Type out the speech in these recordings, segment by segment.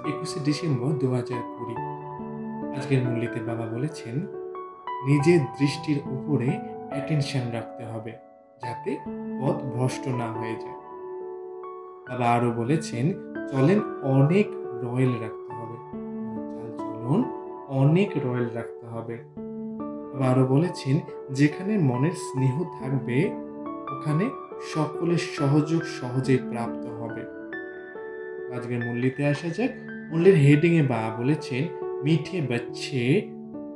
21শে December 2020। আজকের মূল্যতে বাবা বলেছেন, নিজের দৃষ্টির উপরে অ্যাটেনশন রাখতে হবে যাতে পথ ভ্রষ্ট না হয়ে যায়। বাবা আরো বলেছেন, চলেন অনেক রয়েল রাখতে হবে, চলন অনেক রয়েল রাখতে হবে। বাবা আরো বলেছেন, যেখানে মনের স্নেহ থাকবে ওখানে সকলের সহযোগ সহজেই প্রাপ্ত হবে। আজকের মূল্যতে আসা যাক। মূল্যের হেডিং এ বাবা বলেছেন, মিঠে বাচ্চে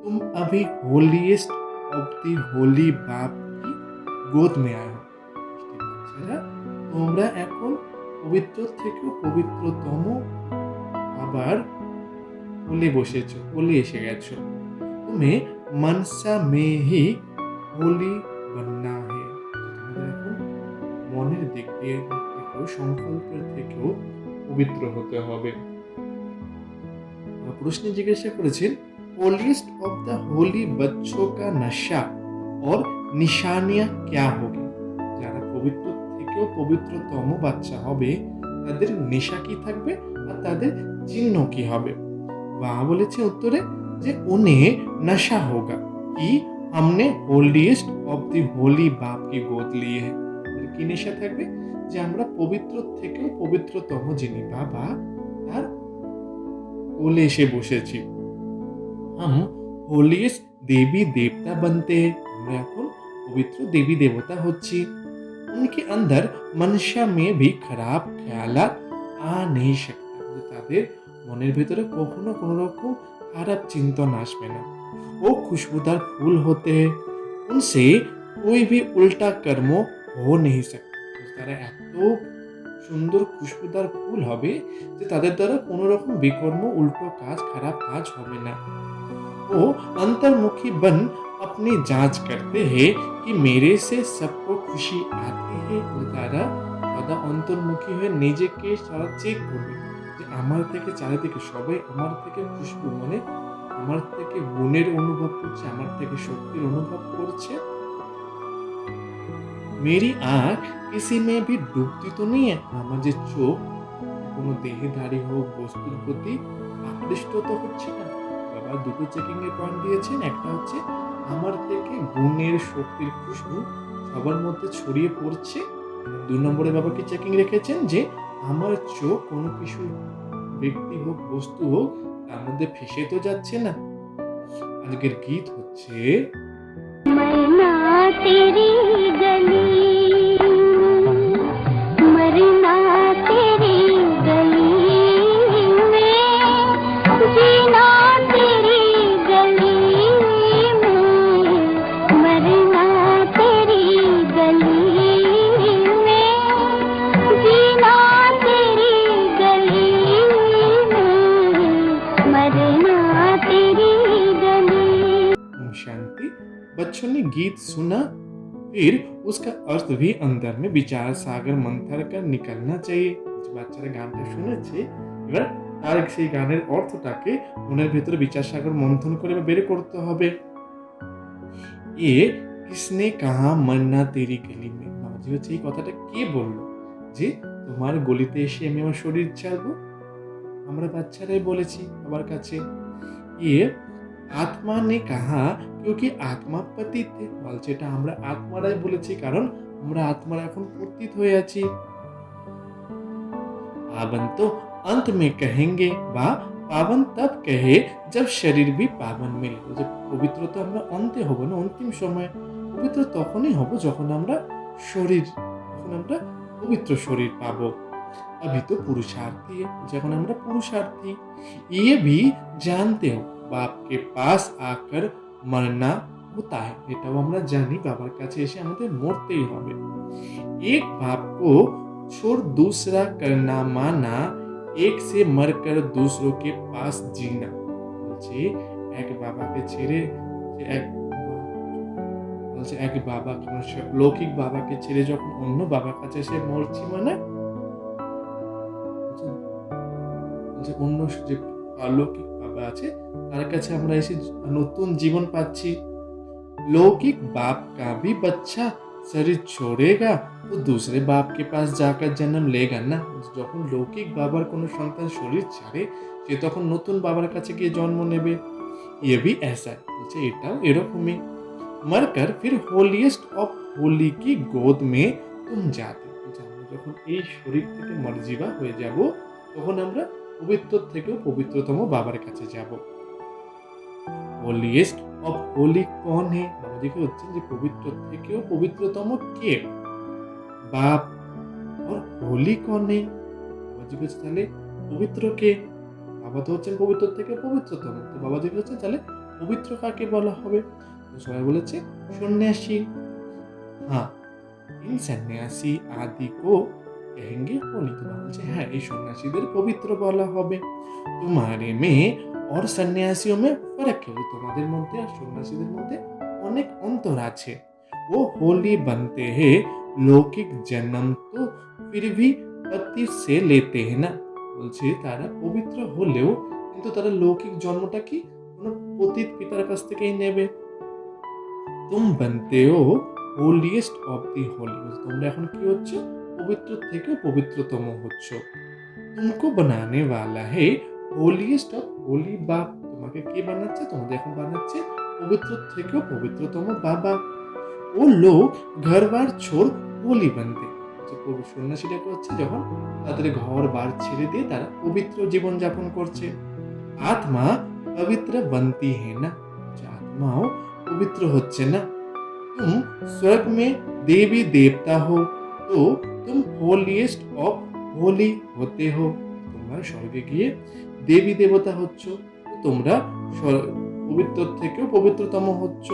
तुम अभी होलीएस्ट ऑफ दी होली बाप की गोद में आए हो। বাচ্চারা, তোমরা এখন পবিত্র থেকেও পবিত্রতম আবার কোলে এসে গেছো। তুমি मनसा में ही होली बनना है। তোমাদের এখন মনের দিক দিয়ে থেকেও সংকল্পের থেকেও পবিত্র হতে হবে। প্রশ্ন জিজ্ঞাসা করেছেন, होलीएस्ट ऑफ द होली बच्चों का नशा और निशानियां क्या होगी। যারা পবিত্র থেকেও পবিত্রতম বাচ্চা হবে তাদের নেশা কি থাকবে আর তাদের চিহ্ন কি হবে। বাবা বলেছে উত্তরে যে उन्हें नशा होगा कि हमने होलीएस्ट ऑफ द होली बाप की गोद ली है। কি নেশা থাকবে যে আমরা পবিত্র থেকেও পবিত্রতম যিনি বাবা তার কোলে এসে বসেছি। हम होलीएस्ट देवी देवता बनते हैं। আমরা এখন পবিত্র দেবী দেবতা হচ্ছি। उनके अंदर मनसा में भी खराब ख्यालात आ नहीं सकता। তাদের মনের ভিতরে কখনো কোনো রকম খারাপ চিন্তন আসবে না। वो खुशबूदार फूल होते हैं, उनसे कोई भी उल्टा कर्म हो नहीं सकता। তারা এত সুন্দর খুশবুদার ফুল হবে যে তাদের দ্বারা কোনো রকম বিকর্ম উল্টো কাজ খারাপ কাজ হবে না। वो अंतर्मुखी बन अपनी जांच करते हैं कि मेरे से सबको खुशी आती है। তারা সদা অন্তর্মুখী হয়ে নিজেকে সারা চেক করবে যে আমার থেকে চারিদিকে সবাই আমার থেকে খুশবু মানে আমার থেকে গুণের অনুভব করছে, আমার থেকে শক্তির অনুভব করছে। मेरी आंख किसी में भी डूबती तो नहीं है। আমার যে চোখ কোনো দেহধারী হোক বস্তুর প্রতি আকৃষ্ট তো হচ্ছে না। বাবা দুটো চেকিং এর পয়েন্ট দিয়েছেন। একটা হচ্ছে আমার থেকে গুণের শক্তির খুশবু সবার মধ্যে ছড়িয়ে পড়ছে। 2 নম্বরে বাবা কি চেকিং রেখেছেন যে আমার চোখ কোনো কিছু ব্যক্তি হোক বস্তু হোক তার মধ্যে ফেসে তো যাচ্ছে না। আজকের গীত হচ্ছে मरना तेरी गली, मरना तेरी गली में, जीना तेरी गली में, मरना तेरी गली में, जीना तेरी गली में, मरना तेरी गली। शांति। बच्चों ने गीत सुना, फिर उसका अर्थ भी अंदर में विचार सागर मंथर कर निकलना चाहिए। বাচ্চারা গানটা শুনেছে, এবার তার সেই গানের অর্থটাকে মনের ভিতরে বিচার সাগর মন্থন করে বের করতে হবে। এ কিসনে কাহা মরনা তেরি গলি মে। বাবাজি হচ্ছে এই কথাটা কে বললো যে তোমার গলিতে এসে আমি আমার শরীর ছাড়বো। আমরা বাচ্চারাই বলেছি বাবার কাছে। ইয়ে আত্মা নে কাহা क्योंकि आत्मा पतित थे। বলছে এটা আমরা আত্মারাই বলেছি কারণ আমরা আত্মারা এখন পতিত হয়ে আছি। पावन तो अंत में कहेंगे বা পাবন তব কহে जब शरीर भी पावन मिले। যে পবিত্র তো আমরা অন্তে হব না, অন্তিম সময় পবিত্র তখনই হব যখন আমরা পবিত্র শরীর পাবো। अभी तो पुरुषार्थी है, যখন আমরা পুরুষার্থী। ये भी जानते हो बाप के पास आकर मरना होता है। এটাও আমরা জানি বাবার কাছে এসে আমাদের মরতেই হবে। एक बाप को छोड़ दूसरा करना माना, एक से मरकर दूसरों के पास जीना। বলছে এক বাবাকে ছেড়ে এক বাবা লৌকিক বাবাকে ছেড়ে যখন অন্য বাবার কাছে এসে মরছি মানে অন্য যে অলৌকিক বাবা আছে তার কাছে আমরা এসে নতুন জীবন পাচ্ছি। लौकिक बाप का भी बच्चा शरीर छोड़ेगा তো दूसरे बाप के पास जाकर जन्म लेगा ना। যখন লৌকিক বাবার কোনো সন্তান শরীর ছাড়ে সে তখন নতুন বাবার কাছে গিয়ে জন্ম নেবে। ये भी ऐसा है বলছে এটাও এরকমই। मरकर फिर होलीएस्ट ऑफ होली की गोद में तुम जाते বলছে আমরা যখন এই শরীর থেকে মরজিবা হয়ে যাব তখন আমরা পবিত্র থেকেও পবিত্রতম বাবার কাছে যাব। होलीएस्ट ऑफ होली कौन है বাবা জিজ্ঞেস হচ্ছেন যে পবিত্র থেকেও পবিত্রতম কে? বাপ। और होली कौन है বাবা জিজ্ঞেস তাহলে পবিত্র কে? বাবা তো হচ্ছেন পবিত্র থেকে পবিত্রতম। তো বাবা জিজ্ঞেস হচ্ছে তাহলে পবিত্র কাকে বলা হবে? তো সবাই বলেছে সন্ন্যাসী। हाँ इन सन्यासी आदि को कहेंगे होली। तो बाबा বলছে হ্যাঁ এই সন্ন্যাসীদের পবিত্র বলা হবে। तुम्हारे में और सन्यासियों में फर्क है তোমাদের মধ্যে আর সন্ন্যাসীদের মধ্যে অনেক অন্তর আছে। वो होली बनते हैं लौकिक जन्म तो फिर भी पति से लेते हैं ना। বলছে তারা পবিত্র হলেও কিন্তু তারা লৌকিক জন্মটা কি কোনো পতিত পিতার কাছ থেকেই নেবে। तुम बनते हो होलीएस्ट ऑफ दी होली তোমরা এখন কি হচ্ছে পবিত্র থেকে পবিত্রতম হচ্ছ। तुमको बनाने वाला है होलीएस्ट ऑफ होली बाप তোমাকে কে বানাচ্ছে? তোমাদের এখন বানাচ্ছে পবিত্র থেকেও পবিত্রতম বাবা। ও লোক ঘরবার ছোড় হোলি বানতে সন্ন্যাসীরা হচ্ছে যখন তাদের ঘর বার ছেড়ে দিয়ে তারা পবিত্র জীবন যাপন করছে। আত্মা পবিত্র बनती है ना আত্মাও পবিত্র হচ্ছে না। तुम स्वर्ग में देवी देवता हो तो तुम होलीएस्ट ऑफ होली होते हो তোমরা স্বর্গে গিয়ে দেবী দেবতা হচ্ছ তোমরা পবিত্র থেকেও পবিত্রতম হচ্ছ।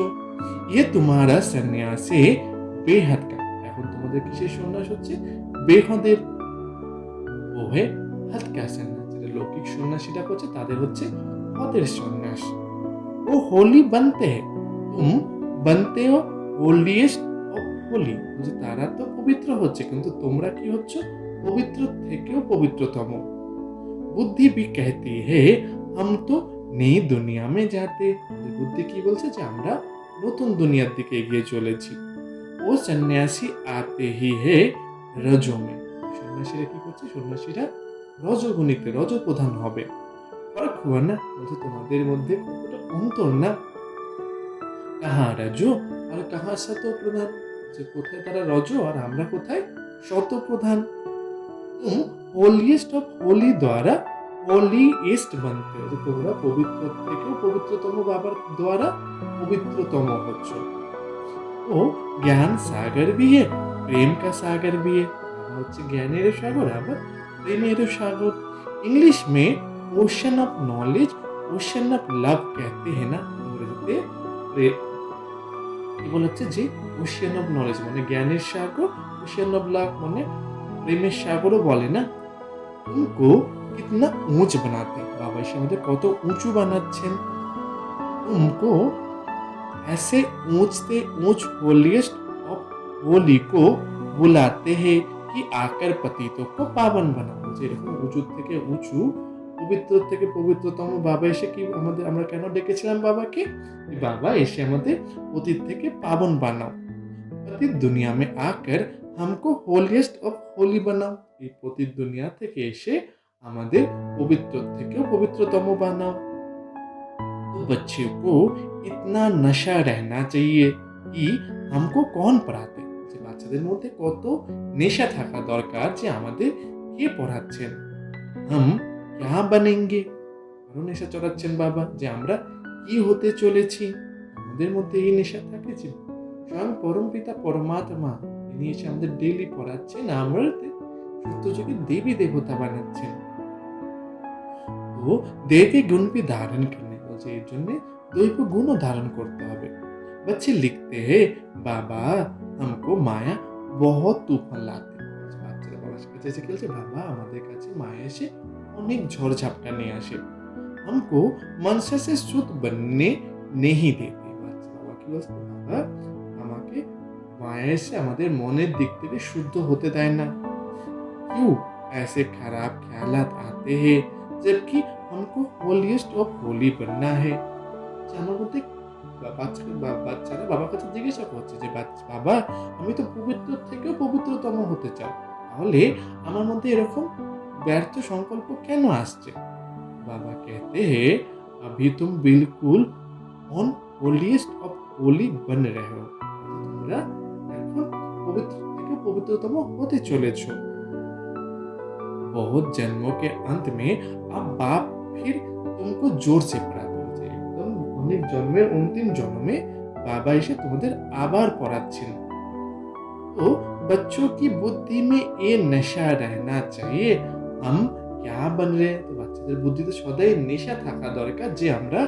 ये तुम्हारा सन्यास है बेहद का এখন তোমাদের কিসের সন্ন্যাস হচ্ছে? বেহদের। ও হে হদ কা সন্ন্যাস যেটা লৌকিক সন্ন্যাসীরা করছে তাদের হচ্ছে হদের সন্ন্যাস। ও হোলি बनते हैं तुम बनते हो होलीएस्ट ऑफ होली যে তারা তো পবিত্র হচ্ছে কিন্তু তোমরা কি হচ্ছ? পবিত্র থেকেও পবিত্রতম। বুদ্ধি भी कहती है हम तो नई दुनिया में जाते বুদ্ধি কি বলছে যে আমরা নতুন দুনিয়ার দিকে এগিয়ে চলেছি। ও সন্ন্যাসী আতে হি হে রজো মে সন্ন্যাসীরা কি করছে? সন্ন্যাসীরা রজগুণীতে রজপ্রধান হবে। ফরক হুয়া না বলছে তোমাদের মধ্যে কতটা অন্তর না। কাহা রজো আর কাহা শত প্রধান যে কোথায় তারা রজ আর আমরা কোথায় শত প্রধান। तुम होलीएस्ट ऑफ होली द्वारा होलीएस्ट बनते हो তোমরা পবিত্র থেকেও পবিত্রতম বাবার দ্বারা পবিত্রতম হচ্ছ। ও জ্ঞান সাগর भी है प्रेम का सागर भी है হচ্ছে জ্ঞানের সাগর আবার প্রেমের সাগর। इंग्लिश में ocean of knowledge ocean of love कहते हैं ना ইংরেজিতে কি বলা হচ্ছে যে ওশিয়ান অফ নলেজ মানে জ্ঞানের সাগর ওশিয়ান অফ লাভ মানে প্রেমের সাগরও বলে না। तुमको कितना ऊंच बनाते बाबा এসে আমাদের কত উঁচু বানাচ্ছেন। तुमको ऐसे ऊंच से ऊंच होलीएस्ट ऑफ होली को बुलाते हैं कि आकर पतितों को पावन बनाओ যে এরকম উঁচু থেকে উঁচু পবিত্র থেকে পবিত্রতম বাবা এসে কি আমাদের আমরা কেন ডেকেছিলাম বাবাকে? বাবা এসে আমাদের অতীত থেকে পাবন বানাও। পতিত দুনিয়া में आकर हमको होलीएस्ट ऑफ होली बनाओ এই পতিত দুনিয়া থেকে এসে আমাদের পবিত্র থেকেও পবিত্রতম বানাও। तो बच्चे को इतना नशा रहना चाहिए कि हमको कौन पढ़ाते যে বাচ্চাদের মধ্যে কত নেশা থাকা দরকার যে আমাদের কে পড়াচ্ছেন। हम क्या बनेंगे আরো নেশা চড়াচ্ছেন বাবা যে আমরা কি হতে চলেছি। আমাদের মধ্যে এই নেশা থাকে যে স্বয়ং পরম পিতা পরমাত্মা তিনি এসে আমাদের ডেইলি পড়াচ্ছেন আমরা সত্যযুগে দেবী দেবতা বানাচ্ছেন। তো দেবী গুণ भी धारण करने বলছে এর জন্য দৈব গুণও ধারণ করতে হবে। बच्चे लिखते हैं बाबा हमको माया बहुत तूफान लाते বাচ্চারা বাবার কাছে এসে খেলছে বাবা আমাদের কাছে মায়া এসে অনেক ঝড়ঝাপটা নিয়ে আসে। हमको मनसा से शुद्ध बनने नहीं देते বাবা কি বলছে বাবা আমাকে মায়া এসে আমাদের মনের দিক থেকে শুদ্ধ হতে দেয় না। क्यों ऐसे खराब ख्यालात आते हैं जबकि हमको होलीएस्ट ऑफ होली बनना है। আমার মধ্যে বাচ্চারা বাবার কাছে জিজ্ঞাসা করছে যে বাবা, আমি তো পবিত্র থেকেও পবিত্রতম হতে চাই, তাহলে আমার মধ্যে এরকম ব্যর্থ সংকল্প কেন আসছে? बाबा कहते हैं अभी तुम बिल्कुल ऑन होलीस्ट ऑफ होली बन रहे हो, তোমরা এখন পবিত্র থেকে পবিত্রতম হতে চলেছো। बहुत जन्मों के अंत में अब बाप फिर तुमको जोर से पढ़ाते হচ্ছে, একদম অনেক জন্মের অন্তিম জন্মে বাবা এসে তোমাদের আবার পড়াচ্ছেন। तो बच्चों की बुद्धि में ये नशा रहना चाहिए हम क्या बन रहे हैं। তো বাচ্চাদের বুদ্ধিতে সদাই নেশা থাকা দরকার যে আমরা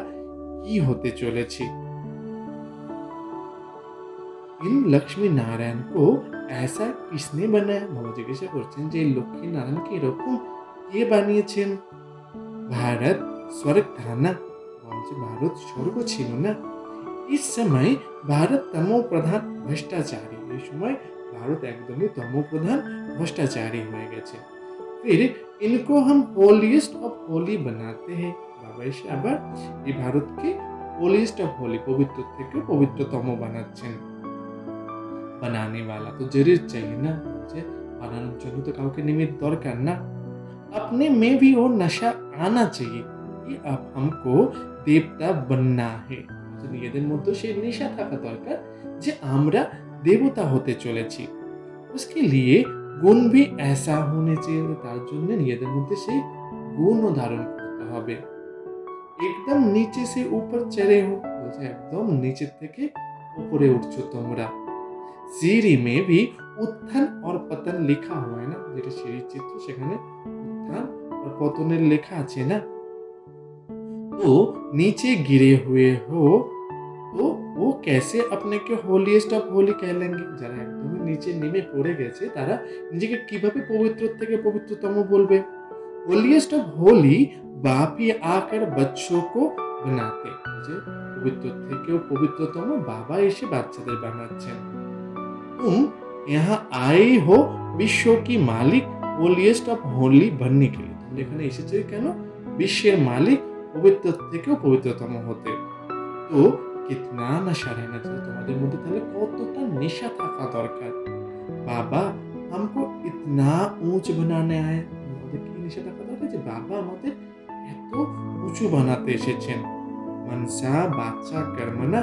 কি হতে চলেছি। इन लक्ष्मी नारायण को ऐसा किसने बनाया। বাবা জিজ্ঞাসা করছেন যে এই লক্ষ্মী নারায়ণকে এরকম কে বানিয়েছেন। भारत स्वर्ग था ना, বলছে ভারত স্বর্গ ছিল না। इस समय भारत तमो प्रधान भ्रष्टाचारी, এই সময় ভারত একদমই তমোপ্রধান ভ্রষ্টাচারী হয়ে গেছে। फिर इनको हम होलीस्ट ऑफ होली बनाते हैं, বাবা এসে আবার এই ভারতকে होलीस्ट ऑफ होली পবিত্র থেকে পবিত্রতম বানাচ্ছেন। বানানে वाला तो जरूर चाहिए ना, বলছে বানানোর জন্য তো কাউকে নিমিত্ত দরকার না। अपने में भी वो नशा आना चाहिए कि अब हमको देवता बनना है, নিজেদের মধ্যে সেই নেশা থাকা দরকার যে আমরা দেবতা হতে চলেছি। उसके लिए गुण भी ऐसा होने चाहिए, তার জন্য নিজেদের মধ্যে সেই গুণও ধারণ করতে হবে। একদম নিচে সে উপর চড়ে হো, বলছে একদম নিচের থেকে উপরে উঠছো তোমরা। सीढ़ी में भी उत्थान और पतन লেখা হয় না, যেটা সিঁড়ির চিত্র সেখানে उत्थान और পতনের লেখা আছে না। तो नीचे गिरे हुए हो তো ও कैसे अपने के होलीस्ट ऑफ होली कह लेंगे, যারা একদমই নিচে নেমে পড়ে গেছে তারা নিজেকে কিভাবে পবিত্র থেকে পবিত্রতম বলবে। होलीस्ट ऑफ होली बाप ही आकर बच्चों को बनाते, যে পবিত্র থেকেও পবিত্রতম বাবা এসে বাচ্চাদের বানাচ্ছেন। तुम यहाँ आए हो विश्व की मालिक होलीस्ट ऑफ होली बनने के लिए, তোমরা এখানে এসেছো কেন? বিশ্বের মালিক পবিত্র থেকেও পবিত্রতম হতে। তো कितना नशा रहना चाहिए, তোমাদের মধ্যে তাহলে কতটা নেশা থাকা দরকার। বাবা हमको इतना ऊंच बनाने आए, আমাদের কি নেশা থাকা দরকার যে বাবা আমাদের এত উঁচু বানাতে এসেছেন। मनसा বাচ্চা কর্মনা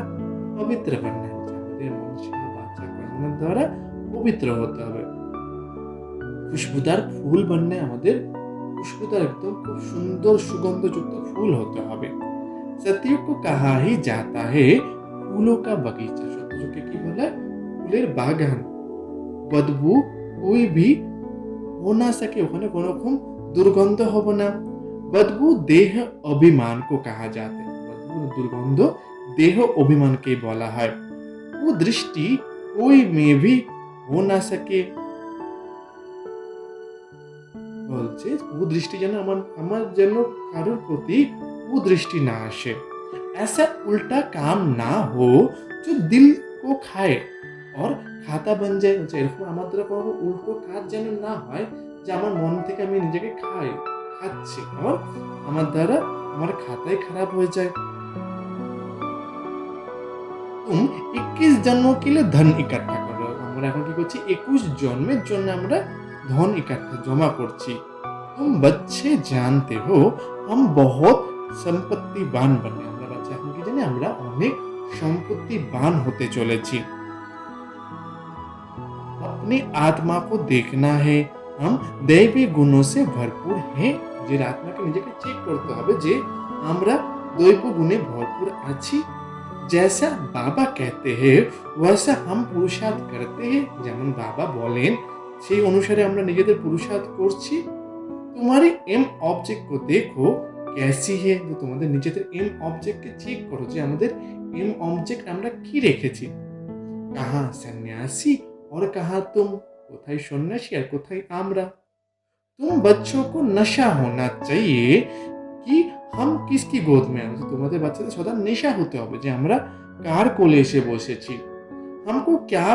পবিত্র बनना है, আমাদের মনসা বাচ্চা কর্মনা দ্বারা পবিত্র হতে হবে। খুশবুদার ফুল बनने, আমাদের খুশবুদার একদম খুব সুন্দর সুগন্ধযুক্ত ফুল হতে হবে। सत्य को कहा ही जाता है फूलों का बगीचा, সত্যযুগকে কি বলে? ফুলের বাগান। বদবু कोई भी हो ना सके, ওখানে কোনো রকম দুর্গন্ধ হবে না। বদবু দেহ অভিমান को कहा जाता है, বদবু দুর্গন্ধ দেহ অভিমানকে বলা হয়। वो दृष्टि कोई में भी हो ना सके, বলছে ও দৃষ্টি যেন আমার যেন কারোর প্রতি कुदृष्टि ना आसे, ऐसा उल्टा काम ना हो जो दिल को खाए और खाता बन जाए, এরকম আমার দ্বারা কোনো উল্টো কাজ যেন না হয় যে আমার মন থেকে আমি নিজেকে খাচ্ছি আর আমার দ্বারা আমার খাতাই খারাপ হয়ে যায়। तुम 21 जन्मों के लिए धन इकट्ठा करो, আমরা এখন কি করছি? 21 জন্মের জন্য আমরা ধন इकट्ठा জমা করছি। तुम बच्चे जानते हो हम बहुत সম্পত্তিবান বনে, আমরা বাচ্চা এখন কি জানি? আমরা অনেক সম্পত্তিবান হতে চলেছি। अपनी आत्मा को देखना है हम दैवी गुणों से भरपूर हैं, যে আত্মাকে নিজেকে চেক করতে হবে যে আমরা দৈব গুণে ভরপুর আছি। जैसा बाबा कहते हैं वैसा हम पुरुषार्थ करते हैं, যেমন বাবা বলেন সেই অনুসারে আমরা নিজেদের পুরুষার্থ করছি। तुम्हारे एम ऑब्जेक्ट को देखो कैसी है, যে তোমাদের নিজেদের এম অবজেক্টকে চেক করো যে আমাদের এম অবজেক্ট আমরা কি রেখেছি। কাহা সন্ন্যাসী और कहा तुम, কোথায় সন্ন্যাসী আর কোথায় আমরা। तुम बच्चों को नशा होना चाहिए कि हम किसकी गोद में हैं, তোমাদের বাচ্চাদের সদা নেশা হতে হবে যে আমরা কার কোলে এসে বসেছি। हमको क्या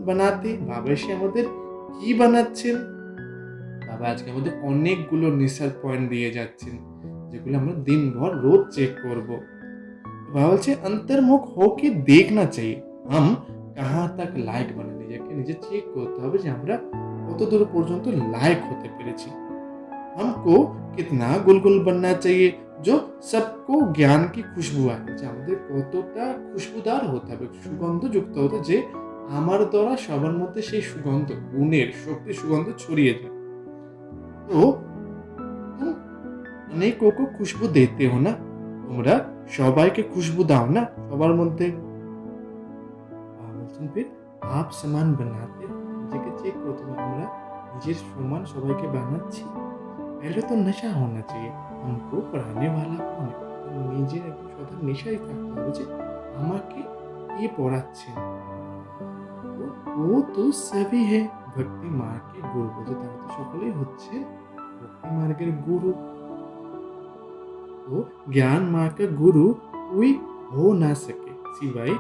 बनाते, বাবা এসে আমাদের কি বানাচ্ছেন। বাবা আজকে আমাদের অনেকগুলো নেশার পয়েন্ট দিয়ে যাচ্ছেন যেগুলো আমরা দিনভর রোজ চেক করব। বাবা বলছে অন্তর্মুখ হোকে দেখনা চাই হাম কাহা তাক লায়ক বানা নিজেকে নিজে চেক করতে হবে যে আমরা কত দূর পর্যন্ত লায়ক হতে পেরেছি हमको कितना गुलगुल बनना चाहिए जो सबको জ্ঞান কি খুশবু আনে যে আমাদের কতটা খুশবুদার হতে হবে সুগন্ধযুক্ত হতে যে আমার দ্বারা সবার মধ্যে সেই সুগন্ধ গুণের শক্তি সুগন্ধ ছড়িয়ে যায় তো तुम अनेकों को खुशबू देते हो ना তোমরা সবাইকে খুশবু দাও না সবার মধ্যে বলছেন ফির আপ সমান বানাতে নিজেকে চেক করতে হবে আমরা নিজের সমান সবাইকে বানাচ্ছি पहले तो नशा होना चाहिए हमको पढ़ाने वाला कौन है নিজের একদম সদা নেশায় থাকতে হবে যে আমাকে কে পড়াচ্ছেন তো ও তো সবই হে ভক্তি মার্গের গুরু বলছে তারা তো সকলেই হচ্ছে ভক্তি মার্গের গুরু तो ज्ञान मार्ग का गुरु कोई हो ना सके सिवाय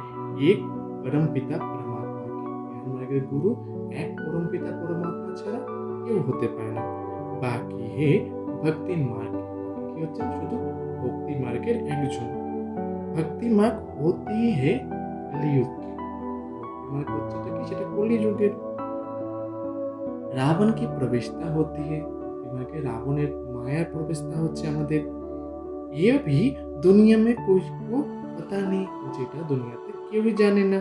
एक परम पिता परमात्मा के ज्ञान मार्गের গুরু এক পরম পিতা পরমাত্মা ছাড়া কেউ হতে পারে না বাকি হে ভক্তি মার্গ কি হচ্ছে শুধু ভক্তি মার্গের একজন ভক্তি মার্গ হতেই হে কলিযুগ की ভক্তি মার্গ হচ্ছে তো কি সেটা কলিযুগের রাবণ की प्रवेशता होती है ভক্তি মার্গে রাবণের মায়ার প্রবেশতা হচ্ছে আমাদের ये भी दुनिया में कुछ को पता नहीं जेटा दुनिया तक क्यों भी जाने ना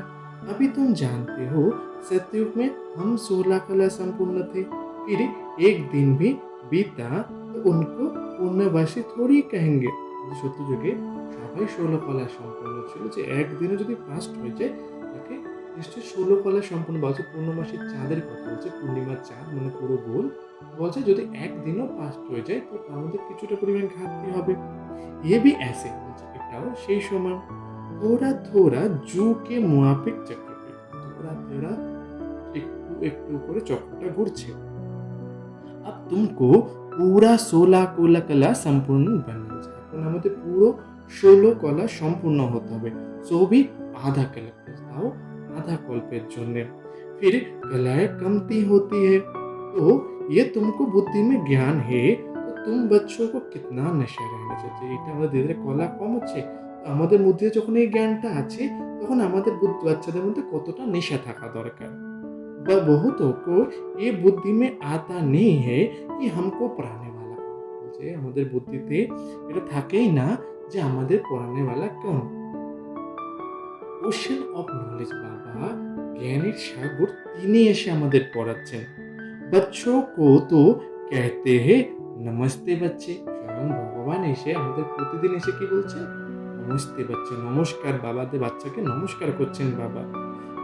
अभी तुम जानते हो सतयुग में हम 16 कला संपूर्ण थे फिर एक दिन भी बीता तो उनको पूर्णवासी थोड़ी कहेंगे সত্য যুগে সবাই 16 কলা সম্পূর্ণ ছিল যে একদিনে যদি পাস্ট হয়ে যায় তাকে নিশ্চয়ই 16 কলা সম্পূর্ণ বলছে পূর্ণমাসীর চাঁদের কথা বলছে পূর্ণিমার চাঁদ মানে পুরো গোল বলছে যদি একদিনও পাস্ট হয়ে যায় তো তার মধ্যে কিছুটা পরিমাণ ঘাটতি হবে ये भी ऐसे এটাও সেই সমান थोड़ा थोड़ा जू के मुआफिक चक्र पे थोड़ा थोड़ा একটু একটু করে চক্রটা ঘুরছে अब तुमको पूरा 16 কোলা কলা সম্পূর্ণ बनना है এখন আমাদের পুরো 16 কলা সম্পূর্ণ হতে হবে সো भी आधा कल्प তাও आधा कल्पेर জন্য फिर कलाएं कमती होती है तो ये तुमको बुद्धि में ज्ञान है तुम बच्चों को कितना नशा रहना चाहिए এটা আমাদের ধীরে ধীরে কলা কম হচ্ছে আমাদের মধ্যে যখন এই জ্ঞানটা আছে তখন আমাদের বুদ্ধি বাচ্চাদের মধ্যে কতটা নেশা থাকা দরকার বা বহুতों को ये बुद्धि में आता नहीं है कि हमको पढ़ाने वाला বলছে আমাদের বুদ্ধিতে এটা থাকেই না যে আমাদের পড়ানে वाला কোন ওশান অফ নলেজ বাবা জ্ঞানের সাগর তিনি এসে আমাদের পড়াচ্ছেন बच्चों को तो कहते हैं নমস্তে বাচ্চে স্বয়ং ভগবান এসে আমাদের প্রতিদিন এসে কি বলছেন নমস্তে বাচ্চে নমস্কার বাবাদের বাচ্চাকে নমস্কার করছেন বাবা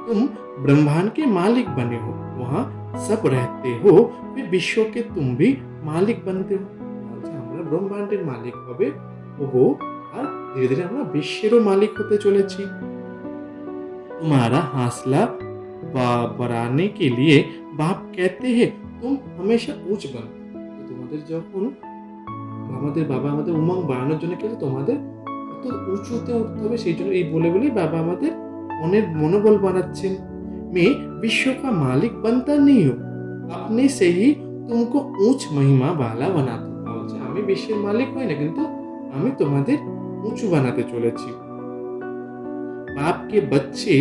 तुम ब्रह्मांड के मालिक बने हो वहाँ सब रहते हो फिर विश्व के तुम भी मालिक बनते हो বলছে আমরা ব্রহ্মাণ্ডের মালিক হবে হবো আর ধীরে ধীরে আমরা বিশ্বেরও মালিক হতে চলেছি तुम्हारा हौसला बढ़ाने के लिए बाप कहते हैं तुम हमेशा ऊंच बनो তোমাদের যখন আমাদের বাবা আমাদের উমং বাড়ানোর জন্য কি তোমাদের কত উঁচুতে উঠতে হবে সেই জন্য এই বলে বলেই বাবা আমাদের মনের মনোবল বানাচ্ছেন मैं विश्व का मालिक बनता नहीं हूँ अपने से ही तुमको ऊंच महिमा वाला बनाता हूँ বলছে আমি বিশ্বের মালিক হই না কিন্তু আমি তোমাদের উঁচু বানাতে চলেছি बाप के बच्चे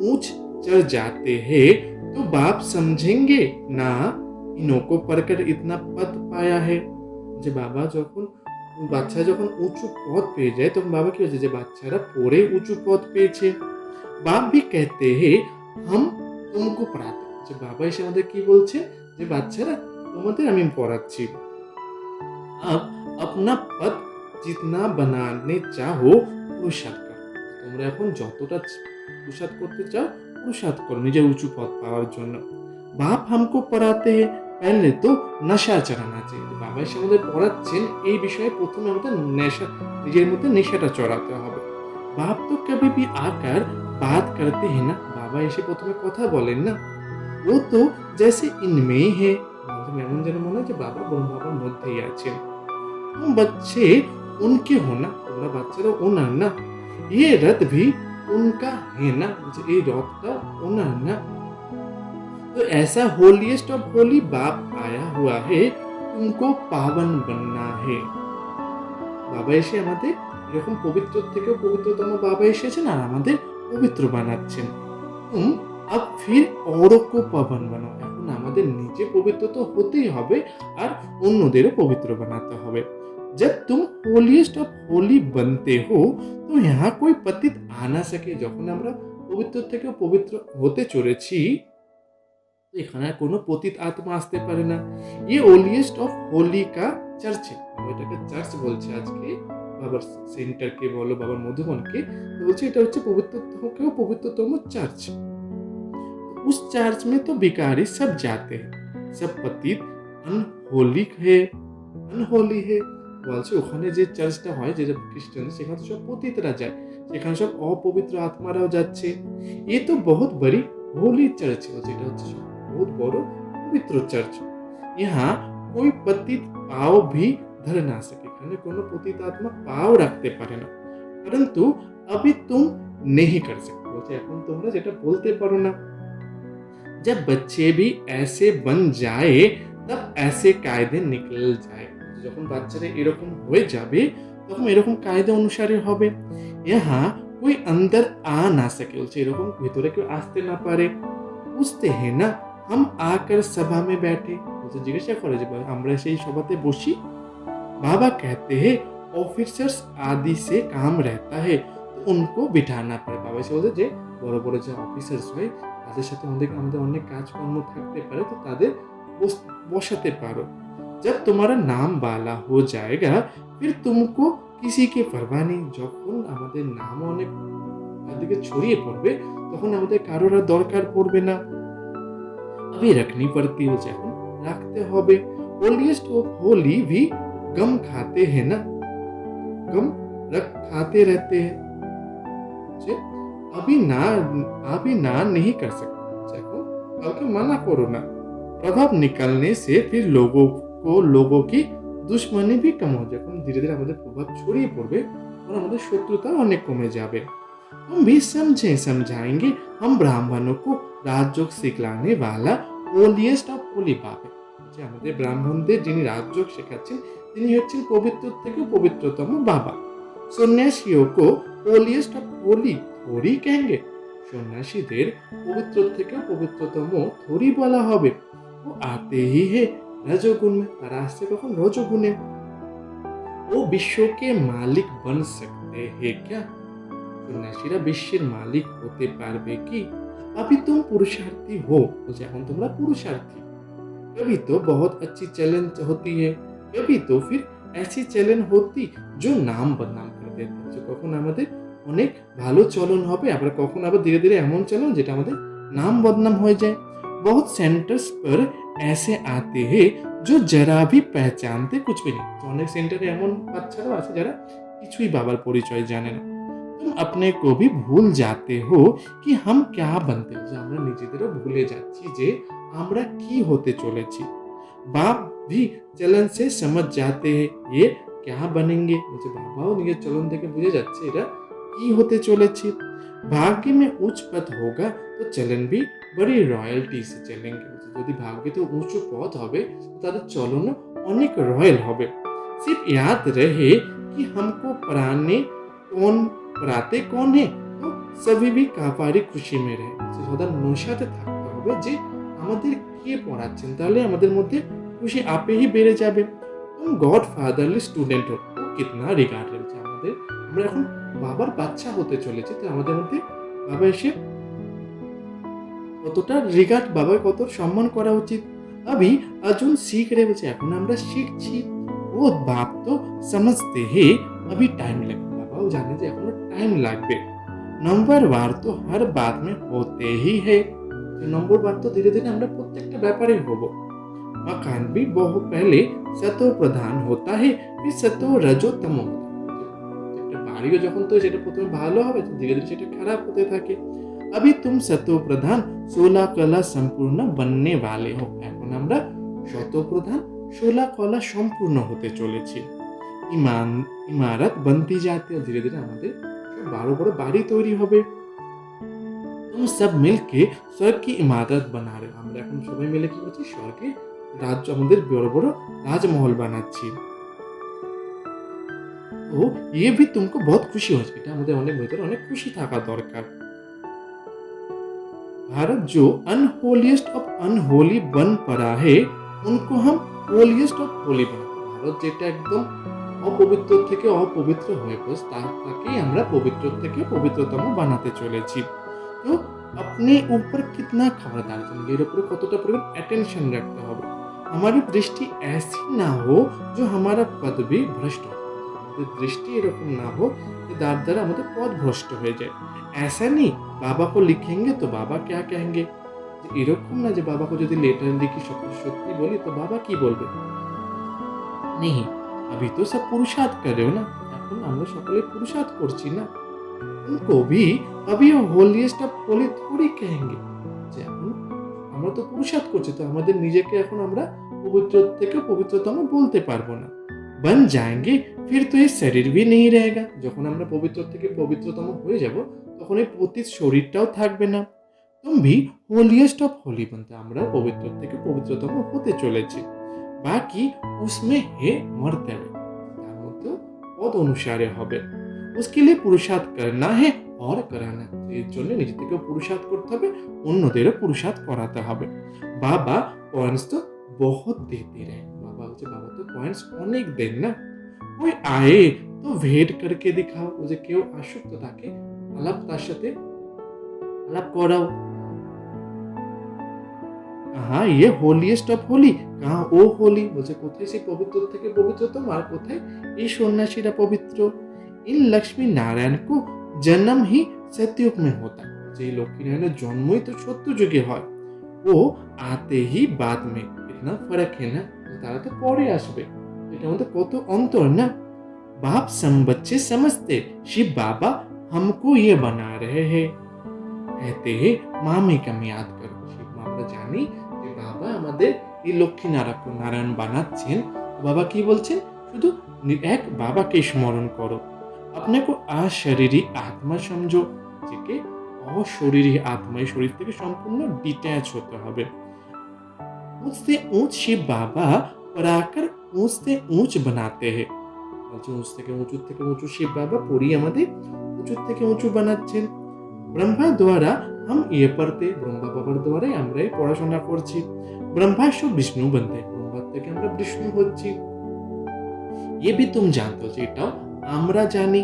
ऊंच चढ़ जाते हैं तो बाप समझेंगे ना इन्हों को पढ़कर इतना पद पाया है যে বাবা যখন বাচ্চা যখন উঁচু পদ পেয়ে যায় তখন বাবা কি হচ্ছে যে বাচ্চারা পড়ে উঁচু পদ পেয়েছে बाप भी कहते हैं हम तुमको पढ़ाते যে বাবা এসে আমাদের কি বলছে যে বাচ্চারা তোমাদের আমি পড়াচ্ছি अब अपना पद जितना बनाने चाहो पुरुषार्थ करो তোমরা এখন যতটা পুরুষার্থ করতে চাও পুরুষার্থ করো নিজের উঁচু পদ পাওয়ার জন্য बाप हमको पढ़ाते हैं पहले तो नशा चढ़ाना चाहिए বাবা এসে আমাদের পড়াচ্ছেন এই বিষয়ে প্রথমে আমাদের নেশা নিজের মধ্যে নেশাটা চড়াতে হবে बाप तो कभी भी आकर बात करते हैं ना बाबा এসে প্রথমে কথা বলেন না वो तो जैसे इनमें है এমন যেন মনে হয় যে বাবা বাবার মধ্যেই আছেন तुम बच्चे उनके हो ना তোমরা বাচ্চারা ওনার না ये रथ भी उनका है ना যে এই রথটা ওনার না तो ऐसा होलीएस्ट ऑफ होली बाप आया हुआ है तुमको पावन बनना है बाबा এসে আমাদের এরকম পবিত্র থেকেও পবিত্রতম বাবা এসেছেন আর আমাদের পবিত্র বানাচ্ছেন। তুম আব ফির औरों को पवन बनाओ। এখন আমাদের নিজে পবিত্র তো হতেই হবে আর অন্যদেরও পবিত্র বানাতে হবে। जब तुम होलीएस्ट ऑफ होली बनते हो तो यहाँ कोई पतित आ ना सके। যখন আমরা পবিত্র থেকেও পবিত্র হতে চলেছি তো এখানে আর কোনো পতিত আত্মা আসতে পারে না। ये होलीएस्ट ऑफ होली का चर्च है। আমরা এটাকে চার্চ বলছি আজকে, বাবার সেন্টারকে বলো, বাবার মধুবনকে তো বলছে এটা হচ্ছে পবিত্র থেকেও পবিত্রতম চার্চ। उस चर्च में तो भिखारी सब जाते हैं, सब पतित अनहोली है, अनहोली है। বলছে ওখানে যে চার্চটা হয় যেটা খ্রিস্টান সেখানে তো সব পতিতরা যায়, সেখানে সব অপবিত্র আত্মারাও যাচ্ছে। এ তো বহুত বড়ি হোলি চার্চ है, যেটা হচ্ছে সব बहुत বড় পবিত্র চার্চ। यहाँ कोई पतित पाव भी धर ना सके। এখানে কোনো পতিত আত্মা পাও রাখতে পারে না। परंतु अभी तुम नहीं कर सकते। বলছে এখন তোমরা যেটা বলতে পারো না। जब बच्चे भी ऐसे बन जाए तब ऐसे कायदे निकल जाए। যখন বাচ্চারা এরকম হয়ে যাবে তখন এরকম কায়দা অনুসারে হবে। यहाँ कोई अंदर आ ना सके। বলছে এরকম ভিতরে কেউ আসতে না পারে। বুঝতে हैं ना हम आकर सभा में बैठे। বলছে জিজ্ঞাসা করে যে আমরা সেই সভাতে বসি। बाबा कहते हैं ऑफिसर्स आदि से काम रहता है तो उनको बिठाना पड़े। বাবা এসে বলছে যে বড় বড় যে অফিসার্স হয় তাদের সাথে আমাদের অনেক কাজকর্ম থাকতে পারে তো তাদের বসাতে পারো। जब तुम्हारा नाम वाला हो जाएगा फिर तुमको किसी के परवाह नहीं। যখন আমাদের নাম অনেক চারদিকে ছড়িয়ে পড়বে তখন আমাদের কারোর আর দরকার পড়বে না। अभी रखनी पड़ती हो, এখন রাখতে হবে। होलीएस्ट ऑफ होली भी गम खाते हैं ना, गम रख खाते रहते हैं। अभी ना नहीं कर सकते। এখন কাউকে মানা করো না। प्रभाव निकलने से फिर लोगों की दुश्मनी भी कम हो जाए। যখন ধীরে ধীরে আমাদের প্রভাব ছড়িয়ে পড়বে তখন আমাদের শত্রুতা অনেক কমে যাবে। हम भी समझाएंगे हम ब्राह्मणों को राजयोग सिखलाने वाला होलीएस्ट ऑफ होली बाबा। যে আমাদের ব্রাহ্মণদের যিনি রাজযোগ শেখাচ্ছেন তিনি হচ্ছেন পবিত্র থেকে পবিত্রতম বাবা। সন্ন্যাসীও को होलीएस्ट ऑफ होली थोड़ी कहेंगे। সন্ন্যাসীদের পবিত্র থেকে পবিত্রতম থোড়ি বলা হবে। ও आते ही है रजोगुण में। তারা আসছে কখন রজগুণে। ও বিশ্ব के मालिक बन सकते हैं क्या। সন্ন্যাসীরা বিশ্বের মালিক হতে পারবে কি। अभी तुम पुरुषार्थी हो। বলছে এখন তোমরা পুরুষার্থী। कभी तो बहुत अच्छी चलन होती है, कभी तो फिर ऐसी चलन होती जो नाम बदनाम कर देती है। কখন আমাদের অনেক ভালো চলন হবে আবার কখন আবার ধীরে ধীরে এমন চলন যেটা আমাদের নাম বদনাম হয়ে যায়। बहुत सेंटर्स पर ऐसे आते हैं जो जरा भी पहचानते कुछ भी नहीं। তো অনেক সেন্টারে এমন বাচ্চারাও আছে যারা কিছুই বাবার পরিচয় জানে না। तुम अपने को भी भूल जाते हो कि हम क्या बनते हैं। যে আমরা নিজেদেরও ভুলে যাচ্ছি যে আমরা কি হতে চলেছি। बाप भी चलन से समझ जाते हैं ये क्या बनेंगे। বলছে বাবাও নিজের চলন থেকে বুঝে যাচ্ছে এরা কি হতে চলেছে। भाग्य में उच्च पद होगा तो चलन भी बड़ी रॉयल्टी से चलेंगे। যদি ভাগ্যে তো উঁচু পদ হবে তাদের চলনও অনেক রয়্যাল হবে। सिर्फ याद रहे कि हमको पराते कौन है तो सभी भी काफारी खुशी में रहे। সদা নশাতে থাকতে হবে যে আমাদের কে পড়াচ্ছেন তাহলে আমাদের মধ্যে খুশি আপেই বেড়ে যাবে। तुम गॉड फादरली स्टूडेंट हो तो कितना रिगार्ड रहे। আমাদের আমরা এখন বাবার বাচ্চা হতে চলেছি তো আমাদের মধ্যে বাবা এসে কতটা রিগার্ড, বাবার কত সম্মান করা উচিত। अभी अर्जुन सीख रहे। বলছে এখন আমরা শিখছি। ও বাপ তো समझते हैं अभी टाइम लगेगा। বাবাও জানে যে এখনো টাইম লাগবে। नंबर वार तो हर बात में होते ही है। নম্বর বার তো ধীরে ধীরে আমরা প্রত্যেকটা ব্যাপারে হব। मकान भी बहु पहले सतो प्रधान होता है फिर सतो रजो तमो। একটা বাড়িও যখন তো সেটা প্রথমে ভালো হবে তো ধীরে ধীরে সেটা খারাপ হতে থাকে। अभी तुम सतो प्रधान 16 कला संपूर्ण बनने वाले हो। এখন আমরা শত প্রধান 16 কলা সম্পূর্ণ হতে চলেছি। ইমারত बनती जाती है। ধীরে ধীরে আমাদের বড় বড় বাড়ি তৈরি হবে। तुम सब मिलके स्वर्ग की इमारत बना रहे हो। আমরা এখন সবাই মিলে কি করছি স্বর্গে রাজ্য আমাদের বড় বড় রাজমহল বানাচ্ছি। তো ये भी तुमको बहुत खुशी हो এটা আমাদের অনেক ভেতরে অনেক খুশি থাকা দরকার। भारत जो अनहोलीएस्ट ऑफ अनहोली बन पड़ा है उनको हम होलीएस्ट ऑफ होली बनाবো। ভারত যেটা একদম অপবিত্র থেকে অপবিত্র হয়ে পড়ছে তাকেই আমরা পবিত্র থেকে পবিত্রতম বানাতে চলেছি। তো अपने ऊपर कितना खबरदार এর উপরে কতটা পরিমাণ অ্যাটেনশন রাখতে হবে। हमारी दृष्टि ऐसी ना हो जो हमारा पद भी भ्रष्ट हो। আমাদের দৃষ্টি এরকম না हो যে তার দ্বারা আমাদের পথ ভ্রষ্ট হয়ে যায়। ऐसा नहीं बाबा को लिखेंगे तो बाबा क्या कहेंगे, যে এরকম না যে বাবাকে যদি লেটার লিখি সত্যি বলি তো বাবা কি বলবে। नहीं अभी तो सब पुरुषार्थ कर रहे हो ना, এখন আমরা সকলে পুরুষার্থ করছি না। उनको भी अभी होलीएस्ट ऑफ होली थोड़ी कहेंगे, যে এখন আমরা তো পুরুষার্থ করছি তো আমাদের নিজেকে এখন আমরা পবিত্র থেকে পবিত্রতম বলতে পারবো না। बन जाएंगे फिर तो ये शरीर भी नहीं रहेगा, যখন আমরা পবিত্র থেকে পবিত্রতম হয়ে যাব তখন এই পতিত শরীরটাও থাকবে না। तुम भी होलीएस्ट ऑफ होली बनते, আমরা পবিত্র থেকে পবিত্রতম হতে চলেছি। বাকি उसमें है मर्तबे, তার মধ্যে পদ অনুসারে হবে। उसके लिए पुरुषार्थ करना है और कराना, এর জন্য নিজে থেকে পুরুষার্থ করতে হবে, অন্যদেরও পুরুষার্থ করাতে হবে। বাবা পয়েন্টস তো बहुत देते रहे, বাবা তো পয়েন্টস অনেক দেন না। ওই আয়ে তো ভেট করকে দেখাও, যে কেউ আসুক তো তাকে তার সাথে আলাপ করাও। हाँ ये होलीएस्ट ऑफ होली, कहाँ ও হোলি, বলছে কোথায় সেই পবিত্র থেকে পবিত্রতম আর কোথায় এই সন্ন্যাসীরা পবিত্র। इन लक्ष्मी नारायण को जन्म ही सत्ययुग में होता, যে লক্ষ্মী নারায়ণের জন্মই তো সত্য যুগে হয়। ও आते ही बाद में, इतना फर्क है ना, তারা তো পরে আসবে, এটার মধ্যে কত অন্তর না। बाप सम बच्चे समझते शिव बाबा हमको ये बना रहे हैं, कहते हैं मामी कम याद करो। শিব আমরা জানি যে বাবা আমাদের এই লক্ষ্মী নারায়ণ বানাচ্ছেন, বাবা কি বলছেন, শুধু এক বাবাকে স্মরণ করো। अपने को अशरीरी आत्मा समझो, যেকে অশরীরী আত্মা, এই শরীর থেকে সম্পূর্ণ ডিট্যাচ হতে হবে। ऊंच से ऊंच शिव बाबा পরাকার ऊंच से ऊंच बनाते हैं, বলছে ऊंच থেকে উঁচু শিব বাবা পরি আমাদের উঁচু থেকে উঁচু বানাচ্ছেন। ব্রহ্মা দ্বারা हम ये पढ़ते, ব্রহ্মা বাবার দ্বারাই আমরা এই পড়াশোনা করছি। ব্রহ্মা সব বিষ্ণু बनते, ব্রহ্মা থেকে আমরা বিষ্ণু হচ্ছি। ये भी तुम जानते हो, এটাও আমরা জানি।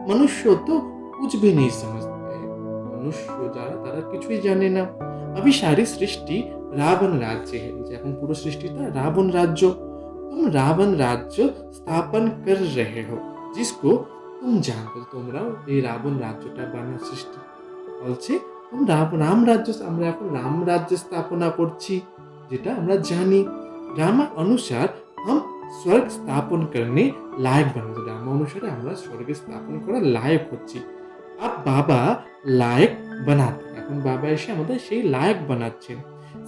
মনুষ্য তো कुछ भी नहीं समझते, মনুষ্য যারা তারা কিছুই জানে না। अभी सारी सृष्टि रावण राज्य है, এখন পুরো সৃষ্টিটা রাবণ রাজ্য। तुम रावण राज्य स्थापन कर रहे हो जिसको तुम जानते हो, তোমরাও এই রাবণ রাজ্যটা বানার সৃষ্টি বলছে। তুমি রাম রাজ্য, আমরা এখন রাম রাজ্য স্থাপনা করছি, যেটা আমরা জানি। রামা অনুসার हम স্বর্গ স্থাপন করনে লায়ক বানাবো, রাম অনুসারে আমরা স্বর্গে স্থাপন করার লায়ক হচ্ছি। আর বাবা লায়ক বানাতে, এখন বাবা এসে আমাদের সেই লায়ক বানাচ্ছেন।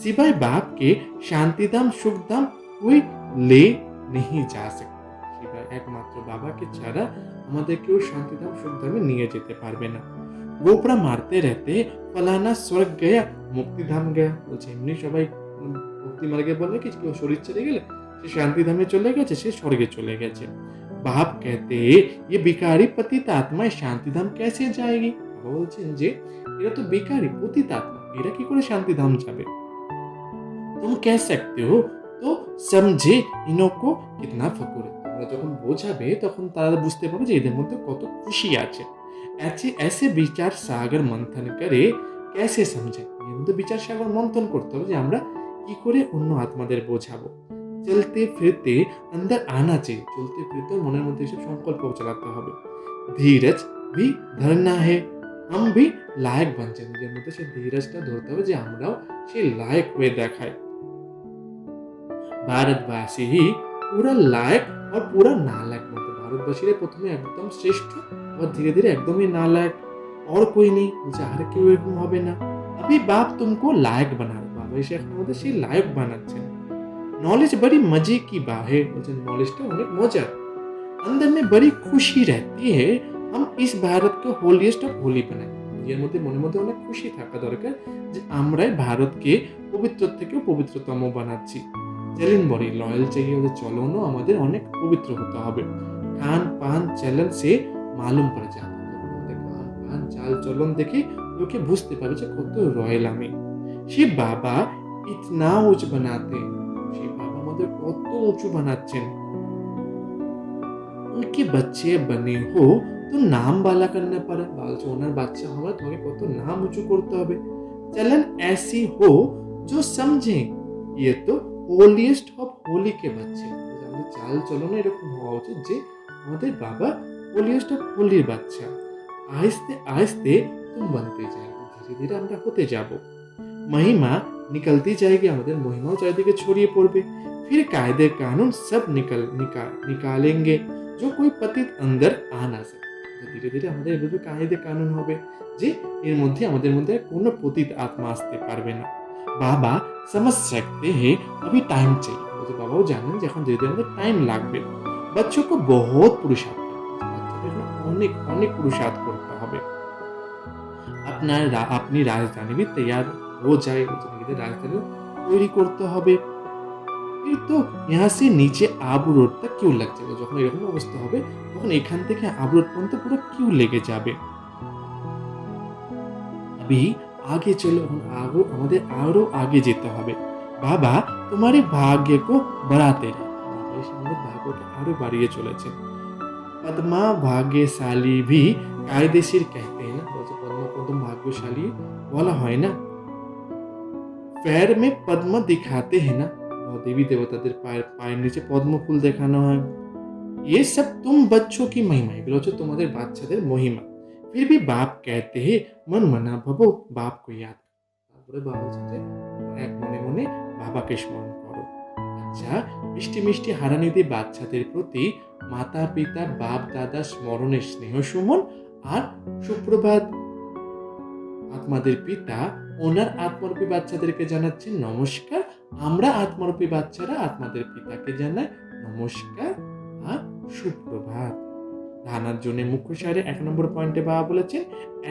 सिवाय बाप के शांतिधाम सुखधाम कोई ले नहीं जा सकता, सिवाय একমাত্র বাবাকে ছাড়া আমাদের কেউ শান্তিধাম সুখধামে নিয়ে যেতে পারবে না। গোপরা মারতে रहते फलाना स्वर्ग गया मुक्तिधाम गया, বলছে এমনি সবাই মুক্তি মার্গে বলে কি কেউ শরীর ছেড়ে গেলে সে শান্তিধামে চলে গেছে, সে স্বর্গে চলে গেছে। बाप कहते ये भिखारी पतित आत्मा शांतिधाम कैसे जाएगी, বাবা বলছেন যে এরা তো ভিখারি পতিত আত্মা, এরা কি করে শান্তিধাম যাবে। तुम कह सकते हो तो समझे इन्हों को कितना फकुर है, তোমরা যখন বোঝাবে তখন তারা বুঝতে পারবে যে এদের মধ্যে কত খুশি আছে। ऐसे विचार सागर मंथन करे कैसे समझे, এর মধ্যে বিচার সাগর মন্থন করতে হবে যে আমরা কি করে অন্য আত্মাদের বোঝাবো। চলতে ফিরতে अंदर आना चाहिए, চলতে ফিরতে মনের মধ্যে এসব সংকল্প চালাতে হবে। धीरज भी धरना है, हम भी लायक बन जाए, নিজের মধ্যে সেই ধীরজটা ধরতে হবে যে আমরাও সেই লায়ক হয়ে দেখাই। भारतवासी ही पूरा लायक और पूरा नालायक बनते, ভারতবাসীরা প্রথমে একদম শ্রেষ্ঠ और धीरे धीरे একদমই নালায়ক, और कोई नहीं, বলছে আর কেউ এরকম হবে না। अभी बाप तुमको लायक बना रहे, বাবা এসে এখন আমাদের সেই লায়ক বানাচ্ছেন। नॉलेज बड़ी मजे की बात है, বলছেন নলেজটা অনেক মজার। अंदर में बड़ी खुशी रहती है हम इस भारत को होलीएस्ट ऑफ होली बनाए, এর মধ্যে মনের মধ্যে অনেক খুশি থাকা দরকার যে আমরাই ভারতকে পবিত্র থেকেও পবিত্রতম বানাচ্ছি। चलन बड़ी लॉयल चाहिए, ওদের চলনও আমাদের অনেক পবিত্র হতে হবে। खान पान चलन से मालूम पड़ जाता है। যখন আমাদের খান পান চাল চলন দেখে লোকে বুঝতে পারবে যে কত রয়্যাল আমি। শিব বাবা ইতনা উঁচু বানাতে, শিব বাবা আমাদের কত উঁচু বানাচ্ছেন। उनके बच्चे बने हो तो नाम वाला करना पड़ा, বলছে ওনার বাচ্চা হওয়া তোমাকে কত নাম উঁচু করতে হবে। चलन ऐसी हो जो समझे ये तो होलिएस्ट ऑफ होली के बच्चे, আমাদের চাল চলন এরকম হওয়া উচিত যে আমাদের বাবা হোলিয়েস্ট অফ হোলির বাচ্চা। আস্তে আস্তে तुम बनते जाएगा, ধীরে ধীরে আমরা হতে যাব। महिमा निकलती जाएगी, আমাদের মহিমাও চারিদিকে ছড়িয়ে পড়বে। फिर कायदे कानून सब निकालेंगे जो कोई पतित अंदर आ ना सके, ধীরে ধীরে আমাদের এভাবে কায়দে কানুন হবে যে এর মধ্যে আমাদের মধ্যে কোনো পতিত আত্মা আসতে পারবে না। বাবা समझ सकते हैं अभी टाइम चाहिए, বলছে বাবাও জানেন যে এখন ধীরে ধীরে আমাদের টাইম লাগবে। बच्चों को बहुत पुरुषार्थ करना है, বাচ্চাদের জন্য অনেক অনেক পুরুষার্থ করতে হবে। अपनी राजधानी भी तैयार हो जाए, নিজেদের রাজধানী তৈরি করতে হবে। फिर तो यहाँ से नीचे आबू रोड तक क्यों लग जाएगा, যখন এরকম অবস্থা হবে তখন এখান থেকে আবু রোড পর্যন্ত পুরো কিউ লেগে যাবে। अभी आगे चलो, এখন আমাদের আরো আগে যেতে হবে। বাবা তোমারে ভাগ্যকে বাড়াতে रहे, আমাদের ভাগ্যকে আরো বাড়িয়ে চলেছে। पद्मा भाग्यशाली भी कायदेशीर कहते हैं ना, বলছে পদ্মা প্রথম ভাগ্যশালী বলা হয় না। पैर में पद्म दिखाते हैं ना, देवी देवताদের পায়ের নিচে পদ্ম ফুল দেখানো হয়। ये सब तुम बच्चों की महिमा, এগুলো হচ্ছে তোমাদের বাচ্চাদের মহিমা। फिर भी बाप कहते हैं मन मना भवो, बाप को याद, তারপরে বাবা বলছে যে এক মনে মনে বাবাকে স্মরণ করো। আচ্ছা, মিষ্টি মিষ্টি হারানিতে বাচ্চাদের প্রতি মাতা পিতা বাপ দাদা স্মরণের স্নেহ সুমন আর সুপ্রভাত। আত্মাদের পিতা ওনার আত্মরূপী বাচ্চাদেরকে জানাচ্ছেন নমস্কার, আমরা আত্মরূপী বাচ্চারা আত্মাদের পিতাকে জানাই নমস্কার আর সুপ্রভাত। ধানার জন্য মুখ্য সারে 1 নম্বর পয়েন্টে বাবা বলেছেন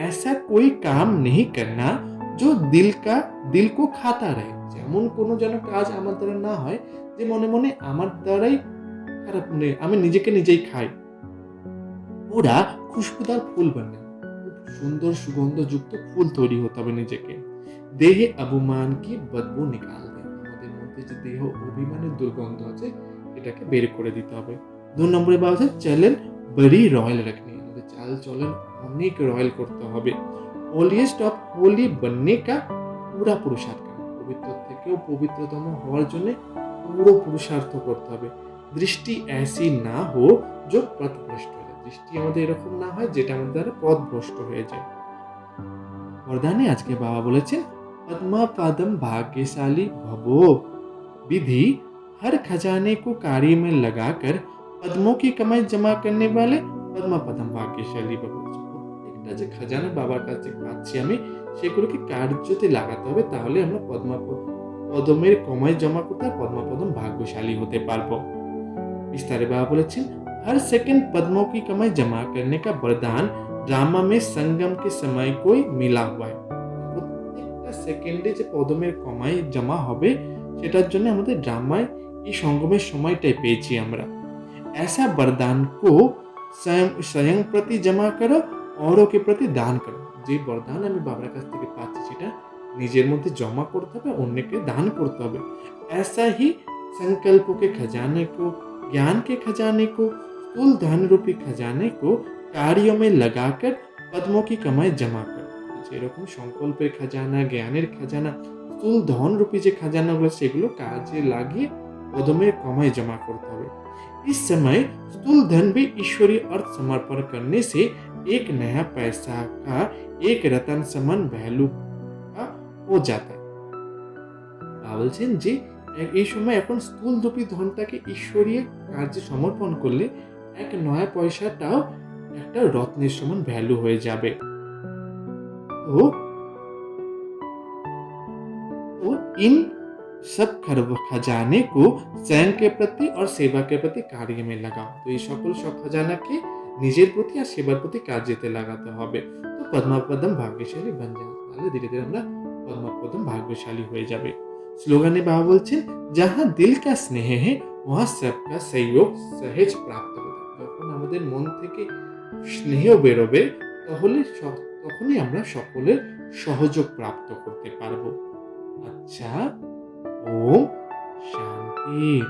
ऐसा कोई काम नहीं करना जो दिल को खाता रहे, যেমন কোনো যেন কাজ আমার দ্বারা না হয় যে মনে মনে আমার দ্বারাই খারাপ, আমি নিজেকে নিজেই খাই। ওরা খুশবুদার ফুল বানায়, খুব সুন্দর সুগন্ধযুক্ত ফুল তৈরি হতে হবে নিজেকে। দেহে অভিমান কি বদবু নিকাল দেয়, আমাদের মধ্যে যে দেহ অভিমানের দুর্গন্ধ আছে এটাকে বের করে দিতে হবে। 2 নম্বরে বলা হচ্ছে চলেন বড়ি রয়্যাল রাখনি, আমাদের চাল চলন অনেক রয়্যাল করতে হবে। হোলিয়েস্ট অফ হোলি बनने का पूरा पुरुषार्थ करना, পবিত্র থেকেও পবিত্রতম হওয়ার জন্য পুরো পুরুষার্থ করতে হবে। দৃষ্টি ऐसी না हो जो পথভ্রষ্ট হয়, দৃষ্টি আমাদের এরকম না হয় যেটা আমাদের দ্বারা পথভ্রষ্ট হয়ে যায়। বরদানে আজকে বাবা বলেছেন पद्मा पदम भाग्यशाली भवो, विधि हर खजाने को कार्य में लगाकर पद्मों की कमाई जमा करने वाले पद्मा पदम भाग्यशाली भवो। প্রত্যেকটা যে খাজানা বাবার কাছে পাচ্ছি আমি সেগুলোকে কার্যতে লাগাতে হবে, তাহলে আমরা পদ্মের কমাই জমা করতে পদ্মা পদম ভাগ্যশালী হতে পারবো। বিস্তারে বাবা বলেছেন हर सेकंड पद्मों की कमाई जमा करने का वरदान ड्रामा में संगम के समय को मिला हुआ है। প্রত্যেকটা সেকেন্ডে যে পদ্মের কমাই জমা হবে সেটার জন্য আমাদের ড্রামায় এই সঙ্গমের সময়টাই পেয়েছি আমরা। ऐसा वरदान को स्वयं प्रति जमा करो औरों के प्रति दान करो, যে বরদান আমি বাবার কাছ থেকে পাচ্ছি সেটা নিজের মধ্যে জমা করতে হবে, অন্যকে দান করতে হবে। ऐसा ही संकल्पों के खजाने को, ज्ञान के खजाने को, स्थूल धन रूपी खजाने को कार्यों में लगाकर पद्मों की कमाई जमा करो। যেরকম সংকল্পের খাজানা, জ্ঞানের খাজানা, স্থূল ধন রূপী যে খাজানাগুলো সেগুলো কাজে লাগিয়ে পদ্মের কমাই জমা করতে হবে। इस समय स्थूल धन भी ईश्वरीय अर्थ समर्पण करने से एक नया पैसा का एक रतन समान वैल्यू का हो जाता है। বলছেন যে এই সময় এখন স্থূল রূপী ধনটাকে ঈশ্বরীয় কার্যে সমর্পণ করলে এক নয়া পয়সাটাও একটা রত্নের সমান ভ্যালু হয়ে যাবে। तो इन सब खजाने को स्वयं के प्रति और सेवा के प्रति कार्य में लगाओ, तो এই সকল খজানাকে নিজের প্রতি আর সেবার প্রতি কার্যেতে লাগাতে হবে। তো পদ্মাপদম ভাগ্যশালী বন যাবে, তাহলে ধীরে ধীরে আমরা পদ্মাপদম ভাগ্যশালী হয়ে যাবে। স্লোগানে বাবা বলছেন जहाँ दिल का स्नेह है वहाँ सबका सहयोग सहज प्राप्त होता है। যখন আমাদের আমাদের মন থেকে স্নেহ বেরোবে, তখনই আমরা সকলের সহযোগ প্রাপ্ত করতে পারবো। আচ্ছা, ওম শান্তি।